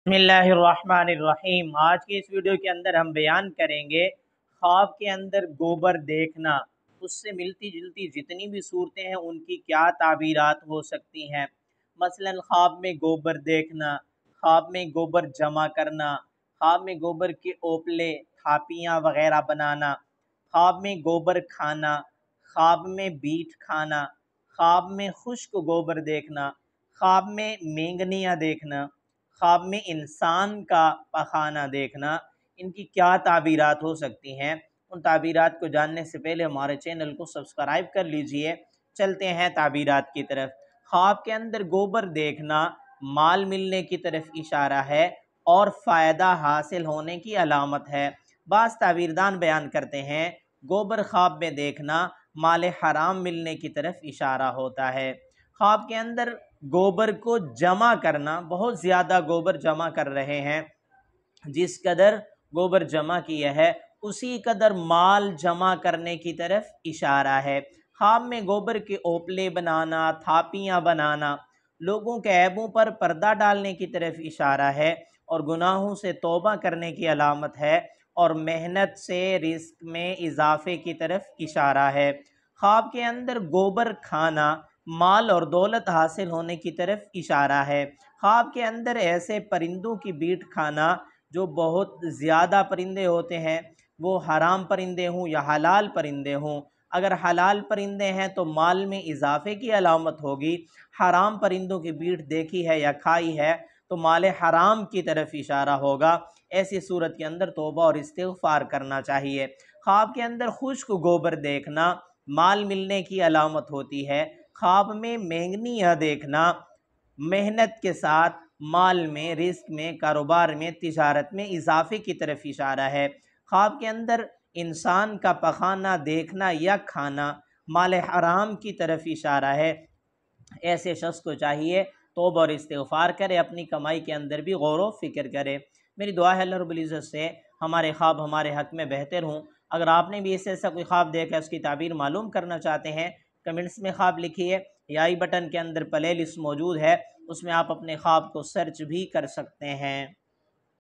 بسم اللہ الرحمن الرحیم۔ آج کی اس ویڈیو کے اندر ہم بیان کریں گے خواب کے اندر گوبر دیکھنا، اس سے ملتی جلتی جتنی بھی صورتیں ہیں ان کی کیا تعبیرات ہو سکتی ہیں۔ مثلا خواب میں گوبر دیکھنا، خواب میں گوبر جمع کرنا، خواب میں گوبر کے اوپلے تھاپیاں وغیرہ بنانا، خواب میں گوبر کھانا، خواب میں بیٹ کھانا، خواب میں خشک گوبر دیکھنا، خواب میں مینگنیاں دیکھنا، خواب میں انسان کا پخانہ دیکھنا، ان کی کیا تعبیرات ہو سکتی ہیں۔ ان تعبیرات کو جاننے سے پہلے ہمارے چینل کو سبسکرائب کر لیجئے۔ چلتے ہیں تعبیرات کی طرف۔ خواب کے اندر گوبر دیکھنا مال ملنے کی طرف اشارہ ہے اور فائدہ حاصل ہونے کی علامت ہے۔ بعض تعبیردان بیان کرتے ہیں گوبر خواب میں دیکھنا مال حرام ملنے کی طرف اشارہ ہوتا ہے۔ خواب کے اندر گوبر کو جمع کرنا، بہت زیادہ گوبر جمع کر رہے ہیں، جس قدر گوبر جمع کیا ہے اسی قدر مال جمع کرنے کی طرف اشارہ ہے۔ خواب میں گوبر کے اوپلے بنانا، تھاپیاں بنانا، لوگوں کے عیبوں پر پردہ ڈالنے کی طرف اشارہ ہے اور گناہوں سے توبہ کرنے کی علامت ہے اور محنت سے رزق میں اضافے کی طرف اشارہ ہے۔ خواب کے اندر گوبر کھانا مال اور دولت حاصل ہونے کی طرف اشارہ ہے۔ خواب کے اندر ایسے پرندوں کی بیٹ کھانا جو بہت زیادہ پرندے ہوتے ہیں، وہ حرام پرندے ہوں یا حلال پرندے ہوں۔ اگر حلال پرندے ہیں تو مال میں اضافے کی علامت ہوگی، حرام پرندوں کی بیٹ دیکھی ہے یا کھائی ہے تو مال حرام کی طرف اشارہ ہوگا۔ ایسی صورت کے اندر توبہ اور استغفار کرنا چاہیے۔ خواب کے اندر خشک گوبر دیکھنا مال ملنے کی علامت ہوتی ہے۔ خواب میں مینگنیاں دیکھنا محنت کے ساتھ مال میں، رزق میں، کاروبار میں، تجارت میں اضافے کی طرف اشارہ ہے۔ خواب کے اندر انسان کا پخانہ دیکھنا یا کھانا مال حرام کی طرف اشارہ ہے۔ ایسے شخص کو چاہیے توبہ اور استغفار کرے، اپنی کمائی کے اندر بھی غور و فکر کرے۔ میری دعا ہے اللہ رب العزت سے ہمارے خواب ہمارے حق میں بہتر ہوں۔ اگر آپ نے بھی ایسا کوئی خواب دیکھا، اس کی تعبیر معلوم کرنا چاہتے ہیں، کمنٹس میں خواب لکھیے یا آئی بٹن کے اندر پلے لسٹ موجود ہے، اس میں آپ اپنے خواب کو سرچ بھی کر سکتے ہیں۔